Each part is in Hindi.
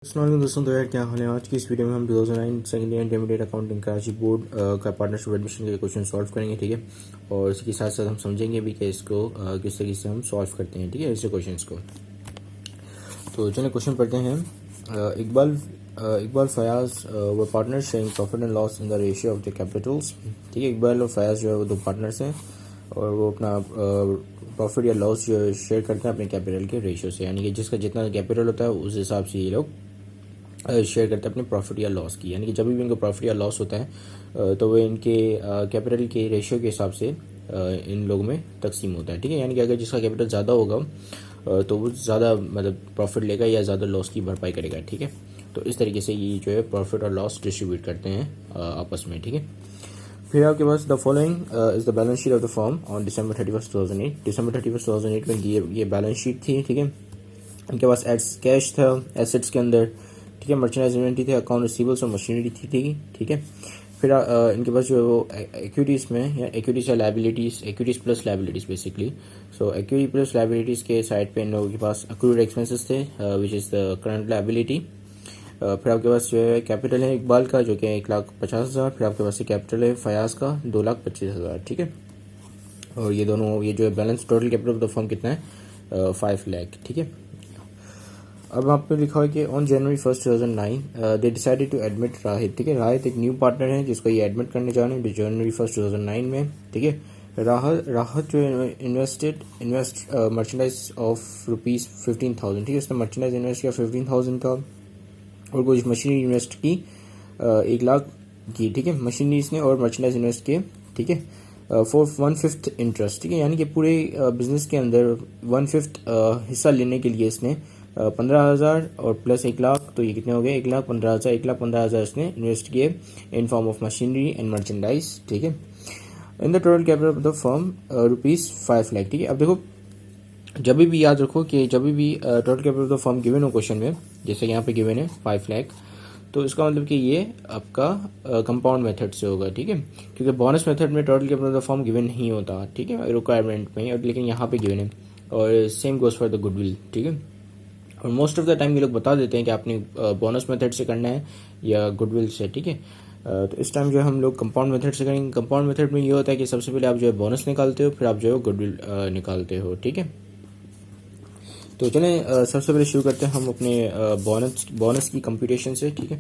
अस्सलाम दोस्तों, तो यार क्या हाल है। आज की इस वीडियो में हम 2009 second year intermediate accounting Karachi board का पार्टनरशिप एडमिशन के क्वेश्चन सॉल्व करेंगे, ठीक है। और इसके साथ साथ हम समझेंगे भी कि इसको किस तरीके से हम सॉल्व करते हैं, ठीक है, ऐसे क्वेश्चंस को। तो चलिए क्वेश्चन पढ़ते हैं। इकबाल फयाज व partner sharing profit and loss in the ratio of the Capitals, ठीक है। इकबाल और फयाज जो है वो दो पार्टनर्स हैं और वो अपना प्रॉफिट या लॉस जो शेयर करते हैं अपने कैपिटल के रेशियो से, यानी कि जिसका जितना कैपिटल होता है उस हिसाब से ये लोग शेयर करते हैं अपने प्रॉफिट या लॉस की। यानी कि जब भी इनको प्रॉफिट या लॉस होता है तो वो इनके कैपिटल के रेशियो के हिसाब से इन लोगों में तकसीम होता है, ठीक है। यानी कि अगर जिसका कैपिटल ज़्यादा होगा तो वो ज़्यादा मतलब प्रॉफिट लेगा या ज़्यादा लॉस की भरपाई करेगा, ठीक है। तो इस तरीके से ये जो है प्रॉफिट और लॉस डिस्ट्रीब्यूट करते हैं आपस में, ठीक है। फिर आपके पास the following is the balance sheet of the form on December 31, 2008। December 31, 2008 में ये बैलेंस शीट थी, ठीक है। इनके पास कैश था एसेट्स के अंदर, ठीक है। मर्चेंडाइज इन्वेंट्री थे, अकाउंट रिसीवेबल्स और मशीनरी थी, ठीक है। फिर इनके पास जो है वो इक्विटीज़ में या इक्विटीज या liabilities, equities plus liabilities basically. So equity plus liabilities के साइड पे इन लोगों के पास अक्रूड एक्सपेंसेस थे which is the current liability. फिर आपके पास जो है कैपिटल है इकबाल का जो कि 1,50,000। फिर आपके पास कैपिटल है फयाज का 2,25,000, ठीक है। और ये दोनों ये जो है balance total capital of the firm कितना है 5 लाख, ठीक है। अब आप पे लिखा है कि on January 1, 2009 they decided to admit Rahit, ठीक है। राहित एक न्यू पार्टनर है जिसको ये एडमिट करने जा रहे हैं January 1, 2009 में, ठीक है। राहत जो इन्वेस्ट मर्चेंडाइज ऑफ ₹15,000, ठीक है। उसने मर्चेंडाइज इन्वेस्ट किया 15,000 का और कुछ मशीनरी इन्वेस्ट की 1 लाख की, ठीक है। मशीनरी इसने और मर्चेंडाइज इन्वेस्ट किए, ठीक है, फॉर 1/5 इंटरेस्ट, ठीक है। यानी कि पूरे बिजनेस के अंदर 1/5 हिस्सा लेने के लिए इसने 15,000 और प्लस 1 लाख, तो ये कितने हो गए 1,15,000। 1,15,000 इसने इन्वेस्ट किए in form of machinery and merchandise, ठीक है। In the total capital of the firm ₹5 lakh, ठीक है। अब देखो जब भी याद रखो कि जब भी total capital of the firm given हो क्वेश्चन में, जैसे यहाँ पे गिवन है 5 लाख, तो इसका मतलब कि ये आपका कंपाउंड मेथड से होगा, ठीक है। क्योंकि बोनस मेथड में total capital of the firm given नहीं होता, ठीक है, रिक्वायरमेंट में, और लेकिन यहाँ पे गिवन है। और same goes for the goodwill, ठीक है। और मोस्ट ऑफ द टाइम ये लोग बता देते हैं कि आपने बोनस मेथड से करना है या गुडविल से, ठीक है। तो इस टाइम जो है हम लोग कंपाउंड मेथड से करेंगे। कंपाउंड मेथड में ये होता है कि सबसे पहले आप जो है बोनस निकालते हो, फिर आप जो है गुडविल निकालते हो, ठीक है। तो चलें सबसे पहले शुरू करते हैं हम अपने बोनस की कंप्यूटेशन से, ठीक है।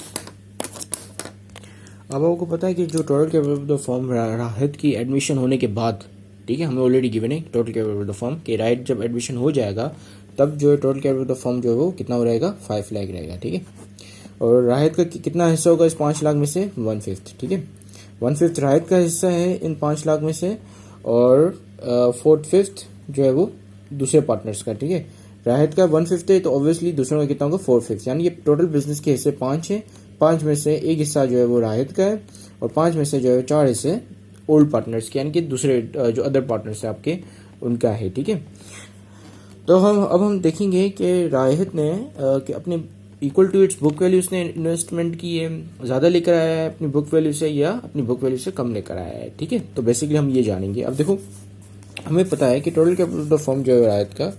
अब आपको पता है कि जो total capital of the firm राहत की एडमिशन होने के बाद, ठीक है, हमें ऑलरेडी गिवन है total capital of the firm के राइट जब एडमिशन हो जाएगा तब जो है total capital of the firm जो है वो कितना हो रहेगा 5 लाख रहेगा, ठीक है। और राहत का कितना हिस्सा होगा इस 5 लाख में से 1/5, ठीक है। 1/5 राहत का हिस्सा है इन 5 लाख में से और 4/5 जो है वो दूसरे पार्टनर्स का, ठीक है। राहत का 1/5 है तो ऑब्वियसली दूसरों का कितना होगा 4/5, यानी ये टोटल बिजनेस के हिस्से 5 है। 5 में से एक हिस्सा जो है वो राहत का है और 5 में से जो है 4 हिस्से ओल्ड पार्टनर्स के, यानी कि दूसरे जो अदर पार्टनर्स है आपके उनका है, ठीक है। तो हम देखेंगे कि राहत ने कि अपने equal to its book value उसने इन्वेस्टमेंट की है, ज़्यादा लेकर आया है अपनी बुक वैल्यू से या अपनी बुक वैल्यू से कम लेकर आया है, ठीक है। तो बेसिकली हम ये जानेंगे। अब देखो हमें पता है कि total capital of the firm जो है राहत का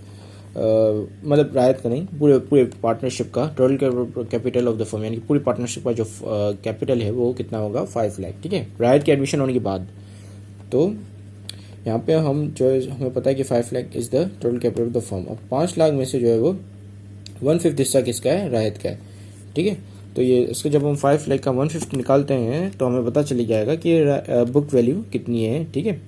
मतलब राहत का नहीं, पूरे पार्टनरशिप का total capital of the firm यानी कि पूरी पार्टनरशिप का जो कैपिटल है वो कितना होगा 5 लाख, ठीक है, राहत के एडमिशन होने के बाद। तो यहाँ पे हम जो है हमें पता है कि 5 lakh is the total capital of the firm. अब 5 लाख में से जो है वो 1/5 हिस्सा किसका है राहत का है, ठीक है। तो ये इसको जब हम 5 लाख का 1/5 निकालते हैं तो हमें पता चली जाएगा कि बुक वैल्यू कितनी है, ठीक है,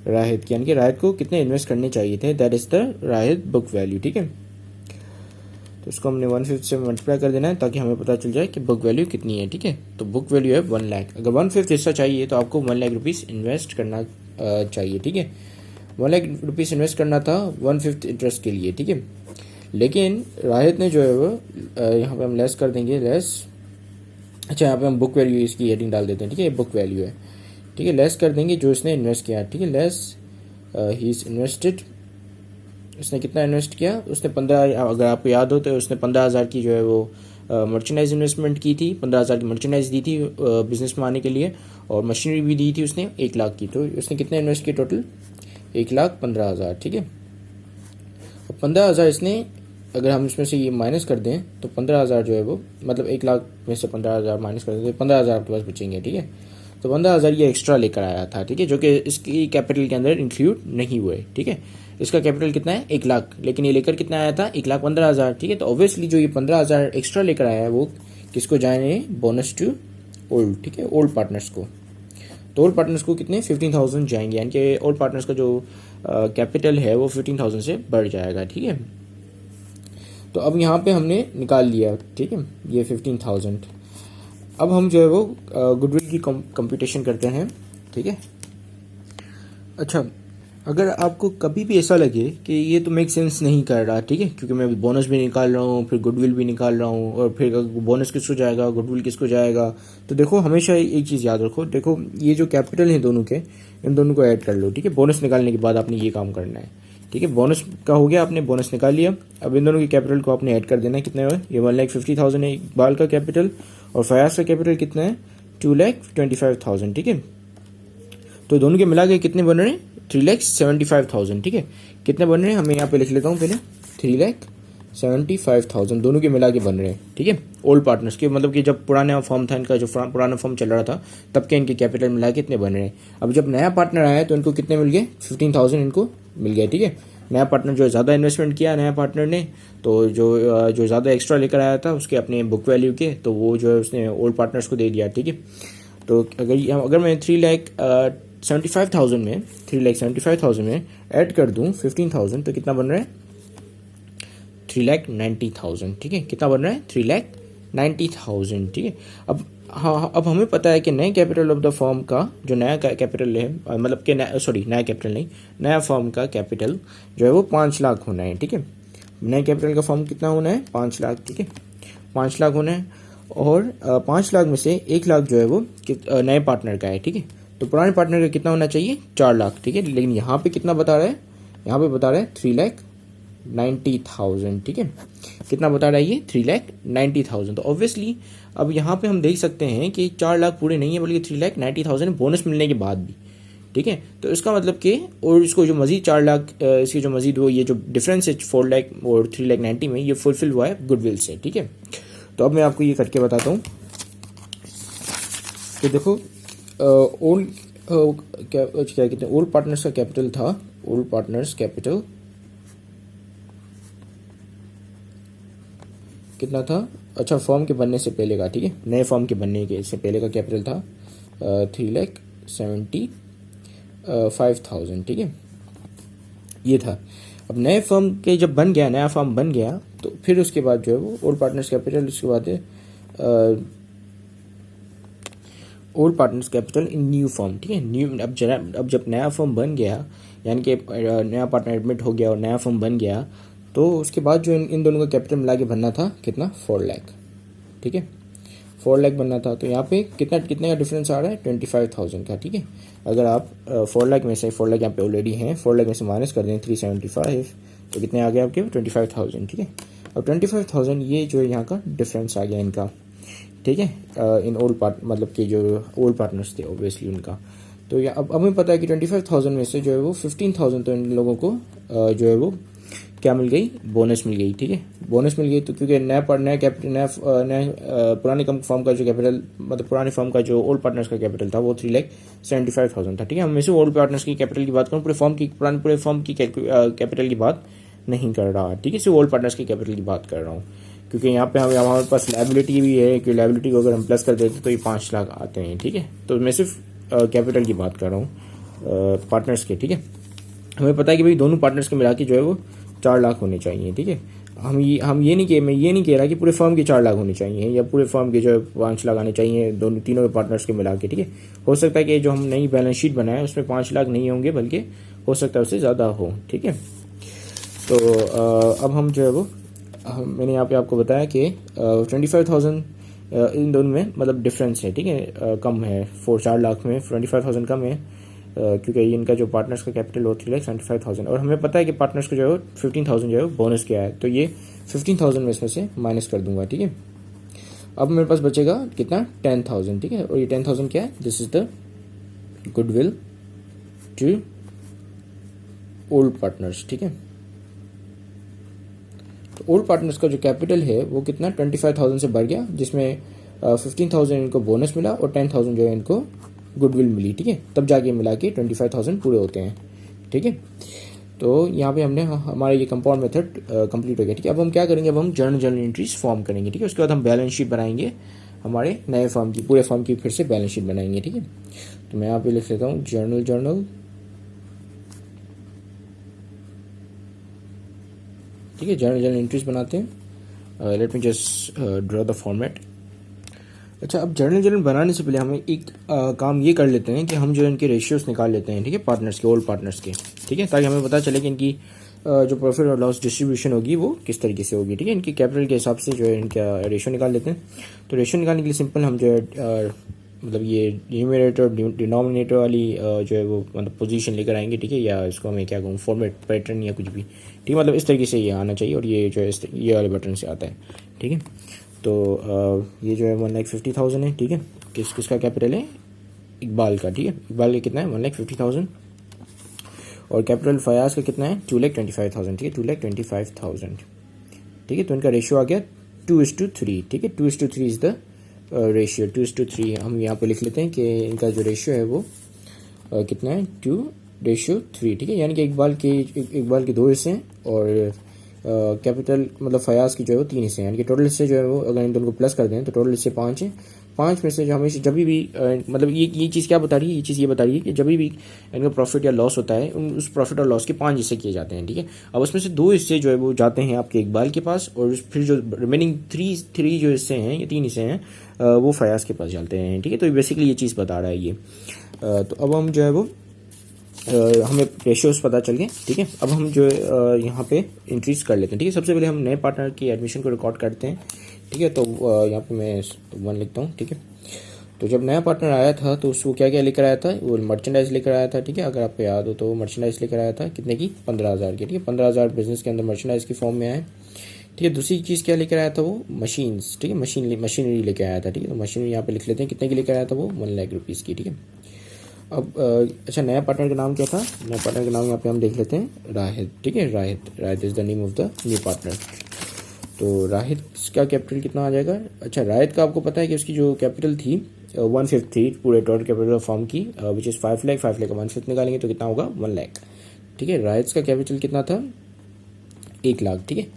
राहत की, यानी कि राहत को कितने इन्वेस्ट करने चाहिए थे, दैट इज द राहत बुक वैल्यू, ठीक है। तो इसको हमने 1/5 से मल्टीप्लाई कर देना है ताकि हमें पता चल जाए कि बुक वैल्यू कितनी है, ठीक है। तो बुक वैल्यू है 1 लाख। अगर 1/5 हिस्सा चाहिए तो आपको 1 लाख रुपीज़ इन्वेस्ट करना चाहिए, ठीक है। 1 लाख रुपीज़ इन्वेस्ट करना था 1/5 इंटरेस्ट के लिए, ठीक है। लेकिन राहत ने जो है वो यहाँ पे हम लेस कर देंगे, लेस, अच्छा यहाँ पे हम बुक वैल्यू इसकी हेडिंग डाल देते हैं, ठीक है, ये बुक वैल्यू है, ठीक है। लेस कर देंगे जो इसने इन्वेस्ट किया, ठीक है, लेस ही इज इन्वेस्टेड, उसने कितना इन्वेस्ट किया, उसने 15, अगर आपको याद हो तो उसने 15,000 की जो है वो मर्चेंडाइज इन्वेस्टमेंट की थी, 15,000 की मर्चेंडाइज दी थी बिजनेस में आने के लिए, और मशीनरी भी दी थी उसने 1 लाख की। तो उसने कितना इन्वेस्ट किया टोटल 1,15,000, ठीक है। 15,000 इसने अगर हम इसमें से ये माइनस कर दें तो 15,000 जो है वो मतलब 1,00,000 में से 15,000 माइनस कर दें तो 15,000 आपके पास बचेंगे, ठीक है। तो 15,000 ये एक्स्ट्रा लेकर आया था, ठीक है, जो कि इसकी कैपिटल के अंदर इंक्लूड नहीं हुए, ठीक है। इसका कैपिटल कितना है 1,00,000, लेकिन ये लेकर कितना आया था 1,15,000, ठीक है। तो ऑब्वियसली जो ये 15,000 एक्स्ट्रा लेकर आया है वो किसको जाने, बोनस टू ओल्ड, ठीक है, ओल्ड पार्टनर्स को। तो ओल्ड पार्टनर्स को कितने 15,000 जाएंगे, यानी कि ओल्ड पार्टनर्स का जो कैपिटल है वो 15,000 से बढ़ जाएगा, ठीक है। तो अब यहाँ पे हमने निकाल लिया, ठीक है, ये 15,000। अब हम जो है वो गुडविल की कंप्यूटेशन करते हैं, ठीक है। अच्छा, अगर आपको कभी भी ऐसा लगे कि ये तो मेक सेंस नहीं कर रहा, ठीक है, क्योंकि मैं बोनस भी निकाल रहा हूँ, फिर गुडविल भी निकाल रहा हूँ, और फिर बोनस किसको जाएगा, गुडविल किसको जाएगा, तो देखो हमेशा एक चीज़ याद रखो, देखो ये जो कैपिटल है दोनों के, इन दोनों को ऐड कर लो, ठीक है। बोनस निकालने के बाद आपने ये काम करना है, ठीक है। बोनस का हो गया, आपने बोनस निकाल लिया, अब इन दोनों के कैपिटल को आपने ऐड कर देना है। कितना है ये 1,50,000 है इकबाल का कैपिटल, और फयाज का कैपिटल कितना है 2,25,000, ठीक है। तो दोनों के मिला के कितने बन रहे हैं 3,75,000, ठीक है। कितने बन रहे हैं, हमें यहाँ पे लिख लेता हूँ पहले, 3,75,000 दोनों के मिला के बन रहे हैं, ठीक है। ओल्ड पार्टनर्स के मतलब कि जब पुराना फॉर्म था इनका, जो पुराना फॉर्म चल रहा था तब के इनके कैपिटल मिला के कितने बन रहे हैं। अब जब नया पार्टनर आया तो इनको कितने मिल गए 15,000 इनको मिल गया, ठीक है। नया पार्टनर जो ज़्यादा इन्वेस्टमेंट किया नया पार्टनर ने, तो जो ज़्यादा एक्स्ट्रा लेकर आया था उसके अपने बुक वैल्यू के, तो वो जो है उसने ओल्ड पार्टनर्स को दे दिया, ठीक है। तो अगर मैं 3,75,000 में 3,75,000 में ऐड कर दूं 15,000 तो कितना बन रहा है 3,90,000, ठीक है। कितना बन रहा है 3,90,000, ठीक है। अब हाँ, अब हमें पता है कि नए कैपिटल ऑफ द फर्म का जो नया कैपिटल है, मतलब कि नया कैपिटल नहीं, नया फर्म का कैपिटल जो है वो 5 लाख होना है, ठीक है। नए कैपिटल का फर्म कितना होना है 5 लाख, ठीक है, 5 लाख होना है। और 5 लाख में से 1 लाख जो है वो नए पार्टनर का है, ठीक है। तो पुराने पार्टनर का कितना होना चाहिए 4 लाख, ठीक है। लेकिन यहाँ पे कितना बता रहा है, यहाँ पे बता रहा है 3,90,000, ठीक है। कितना बता रहा है ये 3,90,000। तो ऑब्वियसली अब यहाँ पे हम देख सकते हैं कि 4 लाख पूरे नहीं है बल्कि 3,90,000 बोनस मिलने के बाद भी, ठीक है। तो इसका मतलब कि और इसको जो मजीद 4 लाख इसकी जो मजीद वो ये जो डिफरेंस है 4 लाख और 3,90,000 में, ये फुलफिल हुआ है गुडविल से, ठीक है। तो अब मैं आपको ये करके बताता हूँ कि देखो ओल्ड क्या कहते हैं, ओल्ड पार्टनर्स का कैपिटल था, ओल्ड पार्टनर्स कैपिटल कितना था, अच्छा फॉर्म के बनने से पहले का, ठीक है, नए फॉर्म के बनने के से पहले का कैपिटल था 3,75,000, ठीक है, ये था। अब नए फर्म के जब बन गया, नया फर्म बन गया, तो फिर उसके बाद जो है वो ओल्ड पार्टनर्स कैपिटल, उसके बाद है old partners capital in new firm, ठीक है। न्यू अब जब नया फर्म बन गया, यानी कि नया पार्टनर एडमिट हो गया और नया फर्म बन गया, तो उसके बाद जो इन दोनों का कैपिटल मिला के बनना था कितना 4 लाख, ठीक है, 4 लाख बनना था। तो यहाँ पे कितने का डिफरेंस आ रहा है 25,000 का, ठीक है। अगर आप 4 लाख में से 4 लाख यहाँ पे ऑलरेडी हैं, 4 लाख में से माइनस कर दें 375, तो कितने आ गए आपके 25,000, ठीक है। अब 25,000 ये जो है यहाँ का डिफरेंस आ गया इनका, ठीक है, इन ओल्ड पार्ट मतलब कि जो ओल्ड पार्टनर्स थे ऑब्वियसली उनका। तो ये अब हमें पता है कि 25,000 में से जो है वो 15,000 तो इन लोगों को जो है वो क्या मिल गई, बोनस मिल गई, ठीक है, बोनस मिल गई। तो क्योंकि नया कैपिटल पुराने फर्म का जो कैपिटल मतलब पुराने फर्म का जो ओल्ड पार्टनर्स का कैपिटल था वो 3,75,000 था, ठीक है। हम वैसे ओल्ड पार्टनर्स की कैपिटल की बात करूँ, पूरे फर्म की कैपिटल की बात नहीं कर रहा, ठीक है, सिर्फ ओल्ड पार्टनर्स की कैपिटल की बात कर रहा हूँ, क्योंकि यहाँ पे हमारे पास लायबिलिटी भी है कि लायबिलिटी को अगर हम प्लस कर देते तो ये 5 लाख आते हैं, ठीक है। तो मैं सिर्फ कैपिटल की बात कर रहा हूँ पार्टनर्स के, ठीक है। हमें पता है कि भाई दोनों पार्टनर्स के मिला के जो है वो 4 लाख होने चाहिए, ठीक है। मैं ये नहीं कह रहा कि पूरे फर्म के 4 लाख होने चाहिए या पूरे फर्म के जो है 5 लाख आने चाहिए तीनों पार्टनर्स के मिला के, ठीक है। हो सकता है कि जो हम नई बैलेंस शीट बनाए उसमें 5 लाख नहीं होंगे बल्कि हो सकता है उससे ज़्यादा हो, ठीक है। तो अब हम जो है वो मैंने यहाँ पे आपको बताया कि 25,000 इन दोनों में मतलब डिफरेंस है, ठीक है, कम है 4 लाख में 25,000 कम है, क्योंकि इनका जो पार्टनर्स का कैपिटल हो 3,75,000 और हमें पता है कि पार्टनर्स को जो है 15,000 जो है बोनस किया है, तो ये 15,000 में इसमें से माइनस कर दूंगा, ठीक है। अब मेरे पास बचेगा कितना 10,000, ठीक है, और ये 10,000 क्या है, this is the goodwill to old partners, ठीक है, तो ओल्ड पार्टनर्स का जो कैपिटल है वो कितना 25,000 से बढ़ गया, जिसमें 15,000 इनको बोनस मिला और 10,000 जो है इनको गुडविल मिली, ठीक है, तब जाके मिला के 25,000 पूरे होते हैं, ठीक है। तो यहाँ पे हमने हमारा ये कंपाउंड मेथड कंप्लीट हो गया, ठीक है। अब हम क्या करेंगे, अब हम जर्नल एंट्रीज फॉर्म करेंगे, ठीक है। उसके बाद हम बैलेंस शीट बनाएंगे हमारे नए फॉर्म की, पूरे फॉर्म की फिर से बैलेंस शीट बनाएंगे, ठीक है। तो मैं यहाँ पे लिख लेता हूँ जर्नल, ठीक है। जर्नल एंट्रीज बनाते हैं। Late me just draw the format. अच्छा, अब जर्नल बनाने से पहले हमें एक काम ये कर लेते हैं कि हम जो इनके रेशियोज निकाल लेते हैं, ठीक है, पार्टनर्स के, ओल्ड पार्टनर्स के, ठीक है, ताकि हमें पता चले कि इनकी जो प्रॉफिट और लॉस डिस्ट्रीब्यूशन होगी वो किस तरीके से होगी, ठीक है। इनके कैपिटल के हिसाब से जो है इनका रेशियो निकाल लेते हैं। तो रेशियो निकालने के लिए सिंपल हम जो है मतलब ये न्यूमरेटर और डिनोमिनेटर वाली जो है वो मतलब पोजीशन लेकर आएंगे, ठीक है, या इसको हमें क्या कहूँ फॉर्मेट पैटर्न या कुछ भी, ठीक है, मतलब इस तरीके से ये आना चाहिए और ये जो है ये वाले बटन से आता है, ठीक है। तो ये जो है 1,50,000 है, ठीक है। किसका कैपिटल है, इकबाल का, ठीक है। इकबाल का कितना है 1,50,000 और कैपिटल फयाज का कितना है 2,25,000, ठीक है, 2,25,000, ठीक है। तो इनका रेशियो आ गया 2:3, ठीक है, 2:3 इज द रेशियो, 2:3 हम यहाँ पे लिख लेते हैं कि इनका जो रेशियो है वो कितना है 2:3, ठीक है। यानी कि इकबाल के 2 हिस्से हैं और कैपिटल मतलब फयाज की जो है वो 3 हिस्से हैं, यानी कि टोटल हिस्से जो है वो अगर इन दोनों को प्लस कर दें तो टोटल हिस्से 5 हैं। 5 में से जो हमेशा जब भी मतलब ये चीज़ क्या बता रही है, ये चीज़ ये बता रही है कि जब भी इनका प्रॉफिट या लॉस होता है उस प्रॉफिट और लॉस के 5 हिस्से किए जाते हैं, ठीक है। अब उसमें से 2 हिस्से जो है वो जाते हैं आपके इकबाल के पास और फिर जो रिमेनिंग 3 जो हिस्से हैं या 3 हिस्से हैं वो फयाज के पास जाते हैं, ठीक है। तो बेसिकली ये चीज़ बता रहा है ये। तो अब हम जो है वो हमें रेशियोज पता चल गए, ठीक है। अब हम जो है यहाँ पे इंक्रीज कर लेते हैं, ठीक है। सबसे पहले हम नए पार्टनर की एडमिशन को रिकॉर्ड करते हैं, ठीक है। तो यहाँ पे मैं 1 लिखता हूँ, ठीक है। तो जब नया पार्टनर आया था तो उसको क्या क्या लेकर आया था, वो मर्चेंडाइज लेकर आया था, ठीक है। अगर आपको याद हो तो मर्चेंडाइज लेकर आया था कितने की 15,000 की, ठीक है। 15,000 बिजनेस के अंदर मर्चेंडाइज की फॉर्म में आए, ठीक है। दूसरी चीज़ क्या लेकर आया था वो मशीन्स, ठीक है, मशीनरी लेकर आया था, ठीक है। तो मशीनरी यहाँ पे लिख लेते हैं कितने की लेकर आया था वो 1 लाख रुपीज़ की, ठीक है। अब अच्छा, नया पार्टनर का नाम क्या था, नया पार्टनर का नाम यहाँ पे हम देख लेते हैं राहिद, ठीक है। Rahid is the name of the new partner. तो राहिद का कैपिटल कितना आ जाएगा, अच्छा राहिद का आपको पता है कि उसकी जो कैपिटल थी 1/5 थी पूरे टोटल कैपिटल फॉर्म की, विच इज़ 5 लाख, 5 लाख का 1/5 निकालेंगे तो कितना होगा 1 लाख, ठीक है। राहिद का कैपिटल कितना था 1 लाख, ठीक है।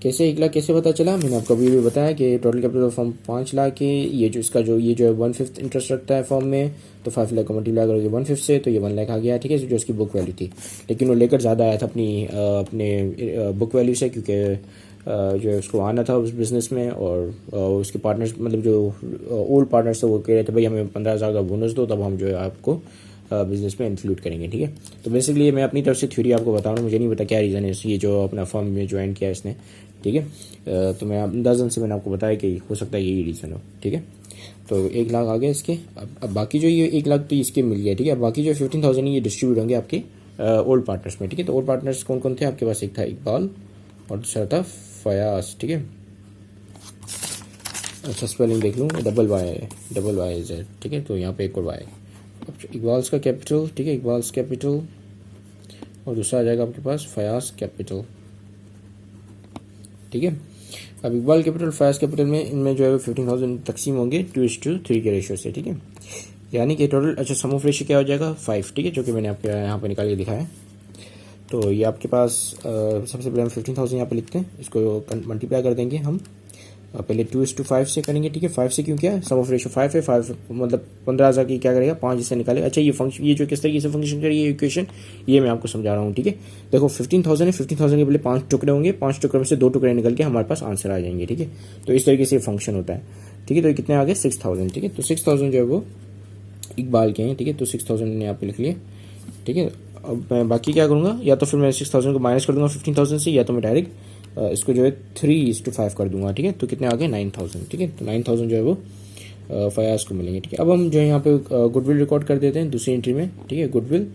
कैसे 1 लाख कैसे पता चला, मैंने आपको अभी भी बताया कि टोटल कैपिटल फॉर्म 5 लाख है, ये जो इसका जो ये जो है 1/5 इंटरेस्ट रखता है फॉर्म में, तो 5 लाख को मल्टीप्लाई करोगे 1/5 से तो ये 1 लाख आ गया, ठीक है, जो इसकी बुक वैल्यू थी। लेकिन वो लेकर ज़्यादा आया था अपने बुक वैल्यू से, क्योंकि जो है उसको आना था उस बिज़नेस में और उसके पार्टनर्स मतलब जो ओल्ड पार्टनर्स थे वो कह रहे थे भाई हमें 15,000 का बोनस दो तब हम जो है आपको बिजनेस में इंक्लूड करेंगे, ठीक है। तो बेसिकली मैं अपनी तरफ से थ्योरी आपको बता रहा हूँ, मुझे नहीं पता क्या रीज़न है ये जो अपना फर्म में ज्वाइन किया इसने, ठीक है। तो मैं अंदाज़न से मैंने आपको बताया कि हो सकता है यही रीज़न हो, ठीक है। तो 1 लाख आ गया इसके। अब बाकी जो ये 1 लाख तो इसके मिल गया, ठीक है। अब बाकी जो 15,000 ये डिस्ट्रीब्यूट होंगे आपके ओल्ड पार्टनर्स में, ठीक है। तो ओल्ड पार्टनर्स कौन कौन थे आपके पास, एक था इकबाल और दूसरा था फयाज, ठीक है। अच्छा स्पेलिंग देख लूँ, डबल वाई है, ठीक है। तो यहाँ पे एक और वाई। इकबाल्स का कैपिटल, ठीक है, इकबाल्स कैपिटल और दूसरा आ जाएगा आपके पास फयाज कैपिटल, ठीक है। अब इकबाल कैपिटल फयाज कैपिटल में इनमें जो है 15,000 तकसीम होंगे 2:3 के रेशियो से, ठीक है। यानी कि टोटल अच्छा सम ऑफ रेशियो क्या हो जाएगा 5, ठीक है, जो कि मैंने आपके यहाँ पे निकाल के दिखाया है। तो ये आपके पास सबसे पहले हम 15,000 यहाँ पे लिखते हैं, इसको मल्टीप्लाई कर देंगे हम पहले 2:5 से करेंगे, ठीक है। 5 से क्यों किया, सम ऑफ रेशियो 5 है, 5 मतलब 15,000 की क्या करेगा 5 हिस्से निकाले। अच्छा ये फंक्शन ये जो किस तरीके से फंक्शन करेगी ये इक्वेशन ये मैं आपको समझा रहा हूँ, ठीक है। देखो 15,000 है, 15,000 के पहले 5 टुकड़े होंगे, 5 टुकड़े में से 2 टुकड़े निकल के हमारे पास आंसर आ जाएंगे, ठीक है। तो इस तरीके से फंक्शन होता है, ठीक है। तो कितने आ गए 6,000, ठीक है। तो 6,000 जो है वो इकबाल के हैं, ठीक है। तो 6,000 मैंने यहाँ पे लिख लिए, ठीक है। अब मैं बाकी क्या करूँगा, या तो फिर मैं 6,000 को माइनस कर दूंगा 15,000 से, या तो मैं डायरेक्ट इसको जो है 3:5 कर दूंगा, ठीक है। तो कितने आ गए 9,000, ठीक है। तो 9,000 जो है वो फयाज को मिलेंगे, ठीक है। अब हम जो है यहाँ पे गुडविल रिकॉर्ड कर देते हैं दूसरी एंट्री में, ठीक है। गुडविल,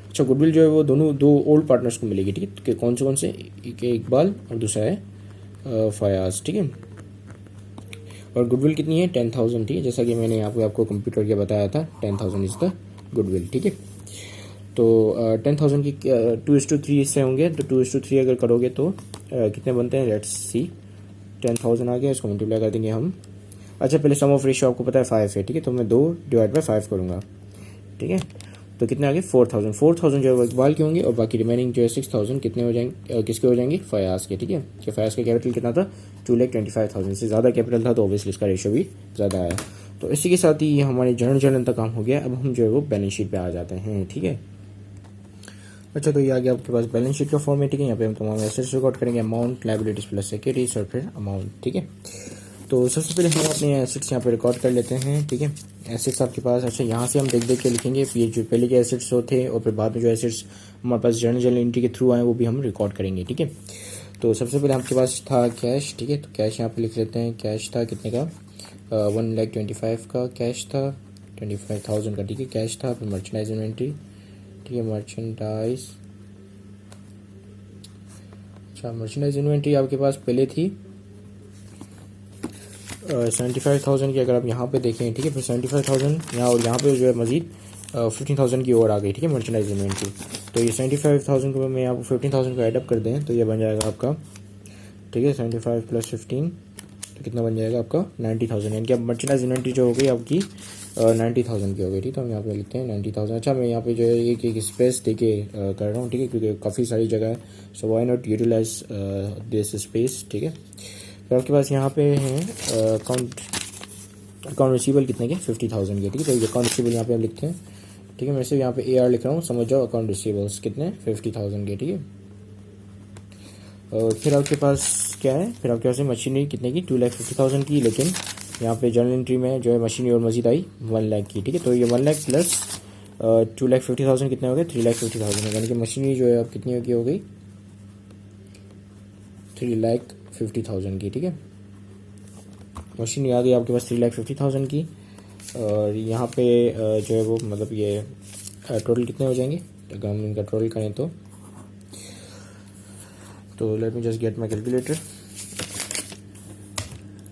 अच्छा गुडविल जो है वो दो ओल्ड पार्टनर्स को मिलेगी, ठीक है। कौन से एक इकबाल और दूसरा है फयाज, ठीक है। और गुडविल कितनी है 10,000, ठीक है। जैसा कि मैंने यहाँ पे आपको कंप्यूटर के बताया था 10,000 इज द गुडविल, ठीक है। तो 10,000 की 2:3 से होंगे, तो 2:3 अगर करोगे तो कितने बनते हैं, लेट्स सी। 10,000 आ गया, इसको मल्टीप्लाई कर देंगे हम। अच्छा, पहले सम ऑफ रेशियो आपको पता है 5 है, ठीक है, तो मैं 2/5 करूँगा, ठीक है। तो कितने आ गए, 4,000 जो है वो इकबाल के होंगे, और बाकी रिमेनिंग जो है 6,000 कितने हो जाएंगे, किसके हो जाएंगे, फयाज के, ठीक है। कि फयाज का कैपिटल कितना था, 2,25,000 से ज़्यादा कैपिटल था, तो ऑब्वियसली इसका रेशियो भी ज़्यादा आया। तो इसी के साथ ही ये हमारे जर्नल तक काम हो गया। अब हम जो है वो बैलेंस शीट पे आ जाते हैं, ठीक है। अच्छा, तो ये आ गया आपके पास बैलेंस शीट का फॉर्मेट, ठीक है। यहाँ पे हम तमाम एसेट्स रिकॉर्ड करेंगे, अमाउंट, लायबिलिटीज प्लस सिक्योरिटीज और फिर अमाउंट, ठीक है। तो सबसे पहले हम अपने एसेट्स यहाँ पे रिकॉर्ड कर लेते हैं, ठीक है। एसेट्स आपके पास, अच्छा यहाँ से हम देख के लिखेंगे, ये जो पहले के एसेट्स होते हैं और फिर बाद में जो एसेट्स हमारे पास जर्नल एंट्री के थ्रू आए वो भी हम रिकॉर्ड करेंगे, ठीक है। तो सबसे पहले आपके पास था कैश, ठीक है। तो कैश यहाँ पे लिख लेते हैं, कैश था कितने का, 1,25,000 का कैश था, 25,000 का, ठीक है, कैश था। फिर मर्चेंडाइज इन्वेंट्री, ठीक है, मर्चेंडाइज, अच्छा मर्चेंडाइज इन्वेंट्री आपके पास पहले थी 75,000 की, अगर आप यहाँ पे देखें, ठीक है। फिर 75,000 यहाँ, और यहाँ पे जो है मजीद 15,000 की और आ गई, ठीक है, मर्चेंडाइज इन्वेंट्री। तो ये 75,000 को मैं आपको 15,000 को ऐडअप कर दें तो ये बन जाएगा आपका, ठीक है, 75 + 15 तो कितना बन जाएगा आपका 90,000, यानी कि अब मर्चेंडाइज इन्वेंट्री जो हो गई आपकी 90,000 की हो गई, ठीक। तो हम यहाँ पे लिखते हैं 90,000। अच्छा, मैं यहाँ पे जो है एक स्पेस दे के कर रहा हूँ, ठीक है, क्योंकि काफ़ी सारी जगह है, so why not utilise this space, ठीक है। तो आपके पास यहाँ पे हैं अकाउंट रिसीवेबल कितने के, 50,000 के, ठीक है। तो ये अकाउंट रिसीवेबल यहाँ पे हम लिखते हैं, ठीक है। मैं सिर्फ यहाँ पे AR लिख रहा हूँ, समझ जाओ। अकाउंट रिसीवेबल्स कितने, 50,000 के, ठीक है। और फिर आपके पास क्या है, फिर आपके पास है मशीनरी कितने की, 2,50,000 की, लेकिन यहाँ पे जर्नल एंट्री में जो है मशीनरी और मजीद आई 1 लाख की, ठीक है। तो ये 1 लाख प्लस 2,50,000 कितने हो गए, 3,50,000, यानी कि मशीनरी जो है अब कितनी की हो गई, 3,50,000 की, ठीक है। मशीनरी आ गई आपके पास 3,50,000 की, और यहाँ पे जो है वो मतलब ये टोटल कितने हो जाएंगे, अगर हम इनका टोटल करें तो let me just get my calculator.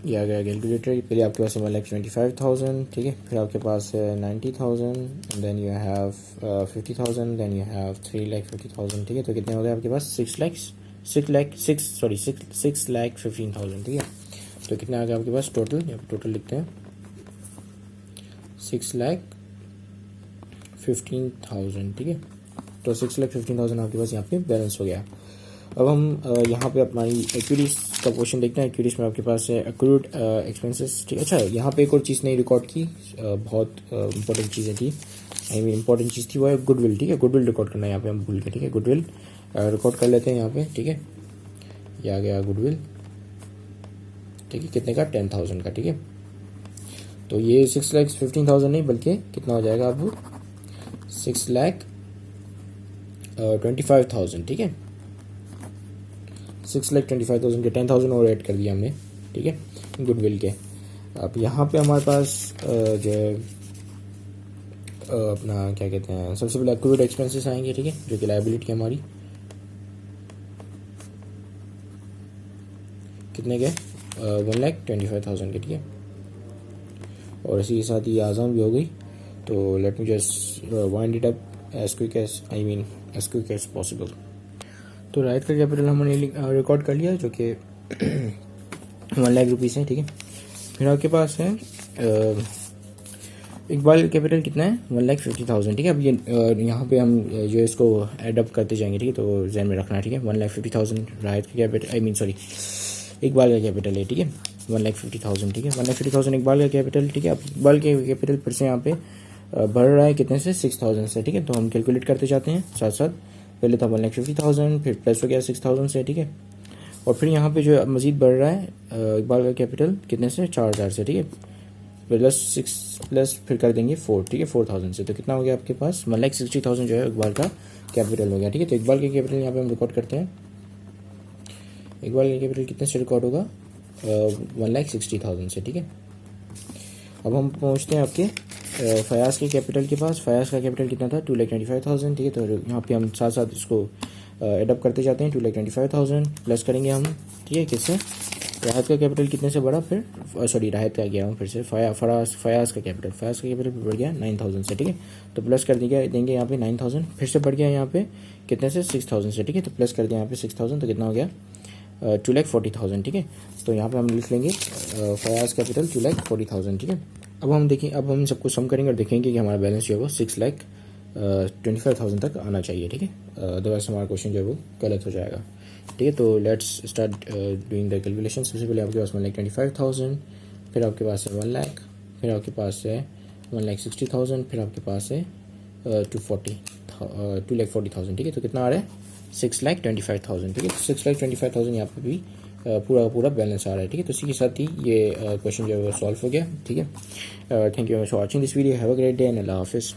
ये आ गया कैलकुलेटर। पहले आपके पास है 1,25,000, ठीक है। फिर आपके पास है 90,000, then you have 50,000, then you have 3,50,000, ठीक है। तो कितने हो गए आपके पास 6,15,000, ठीक है। तो कितने आ गया आपके पास टोटल, यहाँ पे टोटल लिखते हैं 6,15,000, ठीक है। तो 6,15,000 आपके पास यहाँ पे बैलेंस हो गया। अब हम यहाँ पे अपनी एक्यूरीज का क्वेश्चन देखते हैं। एक्यूरीज में आपके पास है अक्रूड एक्सपेंसेस, ठीक है। अच्छा, यहाँ पे एक और चीज़ नहीं रिकॉर्ड की, बहुत इंपॉर्टेंट चीज़ें थी, आई मीन इंपॉर्टेंट चीज़ थी, वो है गुडविल, ठीक है। गुडविल रिकॉर्ड करना है यहाँ पे हम भूल के, ठीक है। गुडविल रिकॉर्ड कर लेते हैं यहाँ पे, ठीक है। ये आ गया गुडविल, ठीक है, कितने का, 10,000 का, ठीक है। तो ये 6,15,000 नहीं बल्कि कितना हो जाएगा अब 6,25,000, ठीक है। 6,25,000 के 10,000 और ऐड कर दिया हमने, ठीक है, गुडविल के। अब यहाँ पे हमारे पास जो है अपना क्या कहते हैं, सबसे पहले अक्रूड एक्सपेंसेस आएंगे, ठीक है, जो कि लायबिलिटी हमारी कितने के 1,25,000 के, ठीक है। और इसी के साथ ये आज़ान भी हो गई। तो let me just wind it up as quick as possible. तो राइट का कैपिटल हमने रिकॉर्ड कर लिया, जो कि 1 लाख रुपीज़ है, ठीक है। फिर आपके पास है इकबाल कैपिटल कितना है, 1,50,000, ठीक है। अब ये यहाँ पे हम जो इसको एडअप करते जाएंगे, ठीक है, तो जहन में रखना है, ठीक है। 1,50,000 राहत का capital, I mean sorry Iqbal का कैपिटल है, ठीक है, 1,50,000, ठीक है। 1,50,000 इकबाल का कैपिटल, ठीक है। अब इकबाल के कैपिटल फिर से यहाँ पे बढ़ रहा है कितने से, 6,000 से, ठीक है। तो हम कैलकुलेट करते जाते हैं साथ साथ। पहले था 1,50,000, फिर प्लस हो गया 6,000 से, ठीक है। और फिर यहाँ पे जो मजीद बढ़ रहा है इकबाल का कैपिटल कितने से, 4,000 से, ठीक है। प्लस 6 प्लस फिर कर देंगे 4, ठीक है, 4,000 से। तो कितना हो गया आपके पास 1,60,000 जो है इकबाल का कैपिटल हो गया, ठीक है। तो इकबाल का कैपिटल यहाँ पे हम रिकॉर्ड करते हैं। इकबाल का कैपिटल कितने से रिकॉर्ड होगा, 1,60,000 से, ठीक है। अब हम पहुँचते हैं आपके फयाज के कैपिटल के पास। फयाज का कैपिटल कितना था, 2,25,000, ठीक है। तो यहाँ पे हम साथ साथ इसको एडअप करते जाते हैं। 2,25,000 प्लस करेंगे हम, ठीक है, किससे, राहत का कैपिटल कितने से बढ़ा फिर, सॉरी राहत का गया हूँ फिर से, फयाज का कैपिटल बढ़ गया 9000 से, ठीक है। तो प्लस कर देंगे यहाँ पे 9000, फिर से बढ़ गया यहाँ पे कितने से 6000 से, ठीक है। तो प्लस कर दिया यहाँ पे 6000, तो कितना हो गया 2,40,000, ठीक है। तो यहाँ पे हम लिख लेंगे फयाज कैपिटल 2,40,000, ठीक है। अब हम सबको सम करेंगे और देखेंगे कि हमारा बैलेंस जो है वो 6,25,000 तक आना चाहिए, ठीक है। अदरवाइज हमारा क्वेश्चन जो है वो गलत हो जाएगा, ठीक है। तो let's start doing the calculation. सबसे पहले आपके पास 1,25,000, फिर आपके पास है 1 लाख, फिर आपके पास है 1,60,000, फिर आपके पास है 2,40,000, ठीक है। तो कितना आ रहा है 6,25,000, ठीक है। 6,25,000 यहाँ पे भी पूरा का पूरा बैलेंस आ रहा है, ठीक है। तो इसी के साथ ही ये क्वेश्चन जो है वो सॉल्व हो गया, ठीक है। Thank you very much for watching this video. Have a great day and अल्लाह हाफिज़।